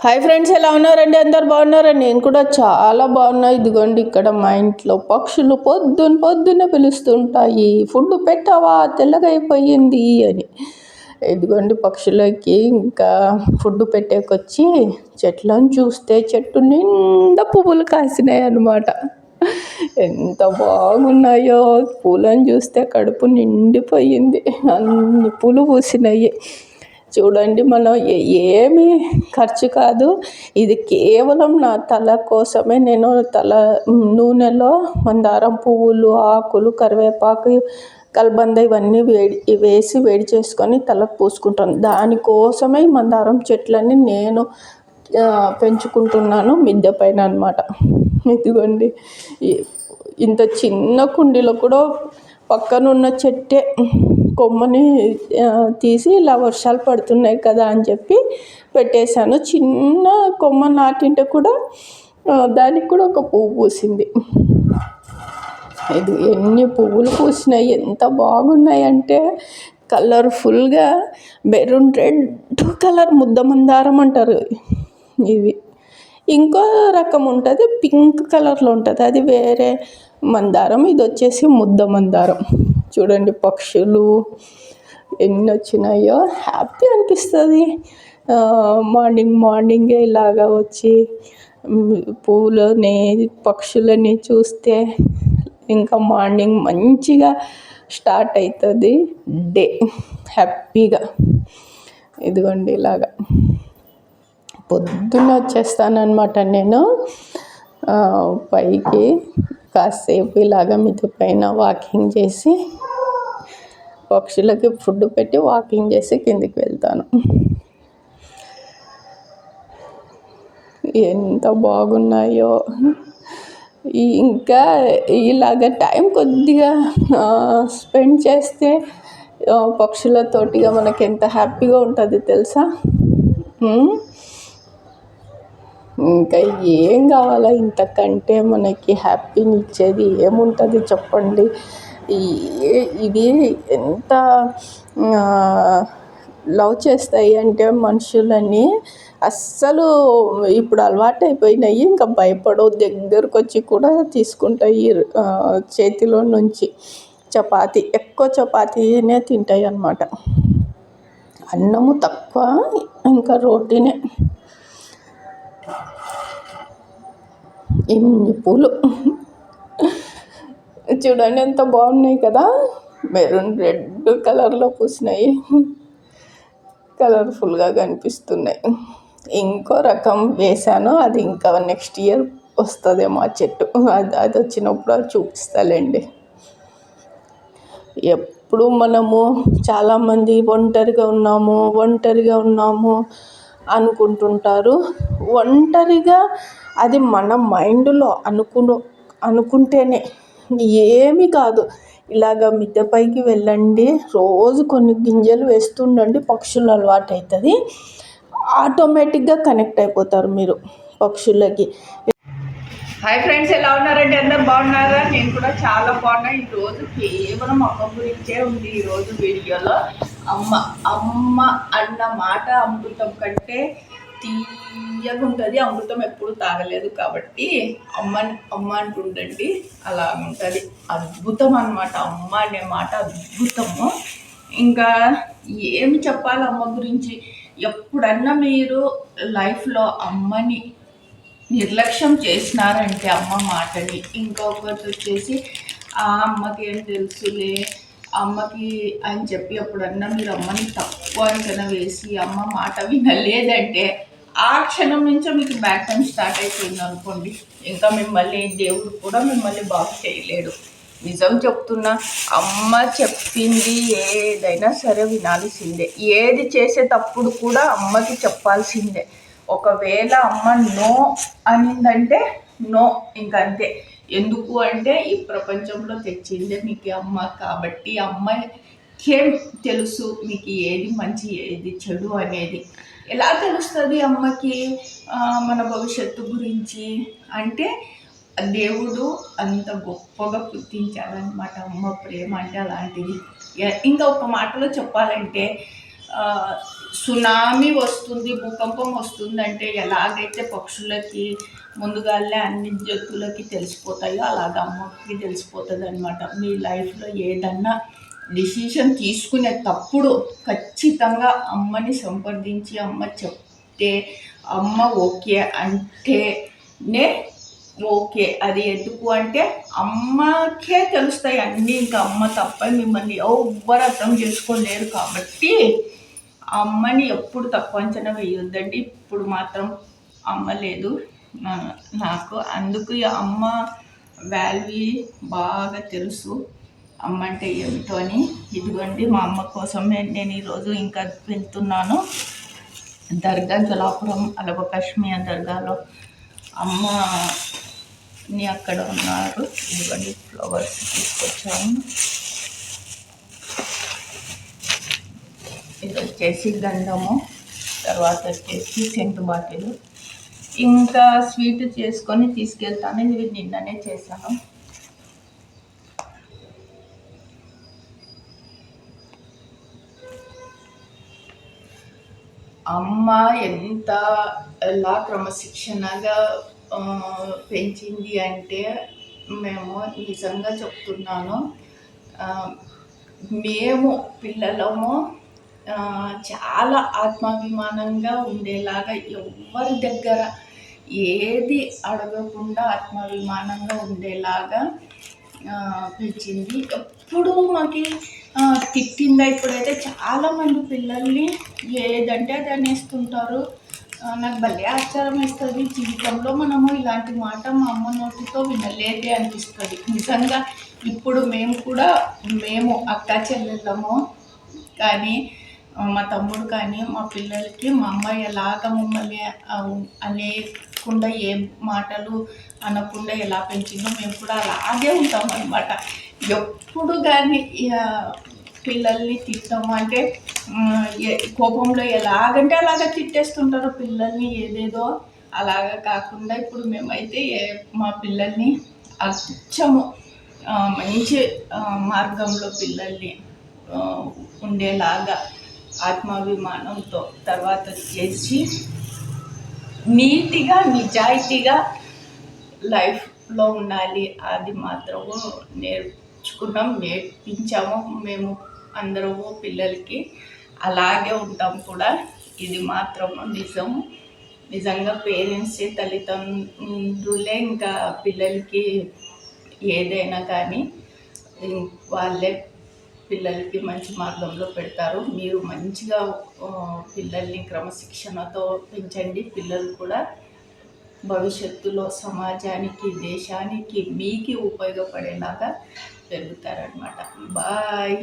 Hi friends, ఎలా ఉన్నారండి? అందరు బాగున్నారండి? నేను కూడా చాలా బాగున్నా. ఇదిగోండి, ఇక్కడ మా ఇంట్లో పక్షులు పొద్దున్నే పిలుస్తుంటాయి, ఫుడ్ పెట్టావా, తెల్లగా అయిపోయింది అని. ఇదిగోండి, పక్షులకి ఇంకా ఫుడ్ పెట్టేకొచ్చి చెట్లను చూస్తే చెట్టు నిండా పువ్వులు కాసినాయి అన్నమాట. ఎంత బాగున్నాయో, పూలను చూస్తే కడుపు నిండిపోయింది. అన్ని పూలు పూసినాయి. చూడండి, మనం ఏమీ ఖర్చు కాదు. ఇది కేవలం నా తల కోసమే. నేను తల నూనెలో మందారం పువ్వులు, ఆకులు, కరివేపాకు, కల్బంద ఇవన్నీ వేసి వేడి చేసుకొని తలకు పూసుకుంటాను. దానికోసమే మందారం చెట్లని నేను పెంచుకుంటున్నాను మిద్దె పైన అన్నమాట. ఇదిగోండి, ఇంత చిన్న కుండీలో కూడా పక్కనున్న చెట్టే కొమ్మని తీసి ఇలా వర్షాలు పడుతున్నాయి కదా అని చెప్పి పెట్టేశాను. చిన్న కొమ్మ నాటింటే కూడా దానికి కూడా ఒక పువ్వు పూసింది. ఇది ఎన్ని పువ్వులు పూసినాయి, ఎంత బాగున్నాయి అంటే కలర్ఫుల్గా మెరూన్ రెడ్ కలర్ ముద్ద మందారం అంటారు ఇవి. ఇంకో రకం ఉంటుంది, పింక్ కలర్లో ఉంటుంది, అది వేరే మందారం. ఇది వచ్చేసి ముద్ద మందారం. చూడండి, పక్షులు ఎన్ని వచ్చినాయో, హ్యాపీ అనిపిస్తుంది. మార్నింగే ఇలాగా వచ్చి పూలని, పక్షులని చూస్తే ఇంకా మార్నింగ్ మంచిగా స్టార్ట్ అవుతుంది డే హ్యాపీగా. ఇదిగోండి, ఇలాగా పొద్దున్న వచ్చేస్తానన్నమాట నేను పైకి. కాసేపు ఇలాగ మిద్దె పైన వాకింగ్ చేసి, పక్షులకి ఫుడ్ పెట్టి వాకింగ్ చేసి కిందికి వెళ్తాను. ఎంత బాగున్నాయో. ఇంకా ఇలాగ టైం కొద్దిగా స్పెండ్ చేస్తే పక్షులతోటిగా మనకి ఎంత హ్యాపీగా ఉంటుంది తెలుసా. ఇంకా ఏం కావాలా ఇంతకంటే మనకి హ్యాపీని ఇచ్చేది ఏముంటుంది చెప్పండి. ఇది ఎంత లవ్ చేస్తాయి అంటే మనుషులని అస్సలు ఇప్పుడు అలవాటు అయిపోయినాయి. ఇంకా భయపడవు, దగ్గరకు వచ్చి కూడా తీసుకుంటాయి చేతిలో నుంచి. చపాతీ, ఎక్కువ చపాతీనే తింటాయి అన్నమాట. అన్నము తక్కువ, ఇంకా రోటీనే. ఇన్ని పూలు చూడండి, ఎంత బాగున్నాయి కదా. మెరూన్ రెడ్ కలర్లో పూసినాయి, కలర్ఫుల్గా కనిపిస్తున్నాయి. ఇంకో రకం వేసాను, అది ఇంకా నెక్స్ట్ ఇయర్ వస్తుందేమో ఆ చెట్టు. అది వచ్చినప్పుడు అది చూపిస్తాలేండి. ఎప్పుడు మనము చాలామంది ఒంటరిగా ఉన్నాము అనుకుంటుంటారు. ఒంటరిగా అది మన మైండ్లో అనుకుంటేనే ఏమీ కాదు. ఇలాగ మిద్దె పైకి వెళ్ళండి, రోజు కొన్ని గింజలు వేస్తుండండి, పక్షులు అలవాటు అవుతుంది. ఆటోమేటిక్గా కనెక్ట్ అయిపోతారు మీరు పక్షులకి. హాయ్ ఫ్రెండ్స్, ఎలా ఉన్నారండి? అందరు బాగున్నారా? నేను కూడా చాలా బాగున్నా. ఈరోజు కేవలం అమ్మ గురించే ఉంది ఈరోజు వీడియోలో. అమ్మ అన్న మాట అమృతం కంటే తీయగా ఉంటుంది. అమృతం ఎప్పుడు తాగలేదు కాబట్టి అమ్మ అంటుండండి, అలా ఉంటుంది. అద్భుతం అన్నమాట. అమ్మ అనే మాట అద్భుతము. ఇంకా ఏమి చెప్పాలి అమ్మ గురించి. ఎప్పుడన్నా మీరు లైఫ్లో అమ్మని నిర్లక్ష్యం చేసినారంటే, అమ్మ మాటని, ఇంకొకటి వచ్చేసి ఆ అమ్మకి ఏం తెలుసులే, అమ్మకి అని చెప్పి ఎప్పుడన్నా మీరు అమ్మని తక్కువ అంచనా వేసి అమ్మ మాట వినలేదంటే, ఆ క్షణం నుంచో మీకు బ్యాక్ టైం స్టార్ట్ అయిపోయింది అనుకోండి. ఇంకా మిమ్మల్ని దేవుడు కూడా మిమ్మల్ని బాగు చేయలేడు. నిజం చెప్తున్నా, అమ్మ చెప్పింది ఏదైనా సరే వినాల్సిందే. ఏది చేసేటప్పుడు కూడా అమ్మకి చెప్పాల్సిందే. ఒకవేళ అమ్మ నో అనిందంటే నో, ఇంకంతే. ఎందుకు అంటే ఈ ప్రపంచంలో తెచ్చిందే మీకు అమ్మ కాబట్టి, అమ్మకేం తెలుసు మీకు ఏది మంచి ఏది చెడు అనేది. ఎలా తెలుస్తుంది అమ్మకి మన భవిష్యత్తు గురించి అంటే, దేవుడు అంత గొప్పగా గుర్తించాడనమాట. అమ్మ ప్రేమ అంటే అలాంటిది. ఇంకా ఒక మాటలో చెప్పాలంటే, సునామీ వస్తుంది, భూకంపం వస్తుందంటే ఎలాగైతే పక్షులకి ముందుగానే అన్ని జంతువులకి తెలిసిపోతాయో అలాగ అమ్మకి తెలిసిపోతుంది అనమాట. మీ లైఫ్లో ఏదన్నా డిసిషన్ తీసుకునేటప్పుడు ఖచ్చితంగా అమ్మని సంప్రదించి అమ్మ చెప్తే అమ్మ ఓకే అంటేనే ఓకే. అది ఎందుకు అంటే అమ్మకే తెలుస్తాయి అన్నీ, ఇంకా అమ్మ తప్ప మిమ్మల్ని ఎవ్వరు అర్థం చేసుకోలేరు. కాబట్టి అమ్మని ఎప్పుడు తక్కువ అంచనా వేయొద్దండి. ఇప్పుడు మాత్రం అమ్మ లేదు నాకు, అందుకు అమ్మ వాల్యూ బాగా తెలుసు, అమ్మ అంటే ఏమిటో అని. ఇదిగోండి మా అమ్మ కోసమే నేను ఈరోజు ఇంకా వెళ్తున్నాను దర్గా, జలాపురం అలవకాశ్మీయ దర్గాలో అమ్మని అక్కడ ఉన్నారు. ఇదిగోండి ఫ్లవర్స్ తీసుకొచ్చాము. ఇది వచ్చేసి గంధము, తర్వాత వచ్చేసి సెంటు బాటిల్, ఇంకా స్వీట్ చేసుకొని తీసుకెళ్తాను. ఇవి నిన్ననే చేశాను. అమ్మ ఎలా క్రమశిక్షణగా పెంచింది అంటే మేము నిజంగా చెప్తున్నాను, మేము పిల్లలము చాలా ఆత్మాభిమానంగా ఉండేలాగా, ఎవరి దగ్గర ఏది అడగకుండా ఆత్మాభిమానంగా ఉండేలాగా పెంచింది. ఎప్పుడు మాకు తిట్టిందా? ఇప్పుడైతే చాలామంది పిల్లల్ని ఏదంటే అది అనేస్తుంటారు. నాకు భలే ఆశ్చర్యం వేస్తుంది. జీవితంలో మనము ఇలాంటి మాట మా అమ్మ నోటితో వినలేదే అనిపిస్తుంది నిజంగా. ఇప్పుడు మేము అక్క చెల్లెళ్ళము కానీ, మా తమ్ముడు కానీ, మా పిల్లలకి మా అమ్మ ఎలాగ మమ్మల్ని అనేకుండా ఏ మాటలు అనకుండా ఎలా పెంచిందో మేము కూడా అలాగే ఉంటాం అన్నమాట. ఎప్పుడు కానీ పిల్లల్ని తిట్టాము అంటే కోపంలో ఎలాగంటే అలాగ తిట్టేస్తుంటారు పిల్లల్ని, ఏదేదో అలాగా కాకుండా ఇప్పుడు మేమైతే మా పిల్లల్ని అచ్చము మంచి మార్గంలో పిల్లల్ని ఉండేలాగా ఆత్మాభిమానంతో, తర్వాత చేసి నీతిగా నిజాయితీగా లైఫ్లో ఉండాలి. అది మాత్రము నేర్పించాము మేము అందరము పిల్లలకి, అలాగే ఉంటాం కూడా. ఇది మాత్రం నిజంగా పేరెంట్సే, తల్లిదండ్రులే ఇంకా పిల్లలకి ఏదైనా కానీ వాళ్ళే పిల్లలకి మంచి మార్గంలో పెడతారు. మీరు మంచిగా పిల్లల్ని క్రమశిక్షణతో పెంచండి. పిల్లలు కూడా భవిష్యత్తులో సమాజానికి, దేశానికి, మీకు ఉపయోగపడేలాగా పెరుగుతారనమాట. బాయ్.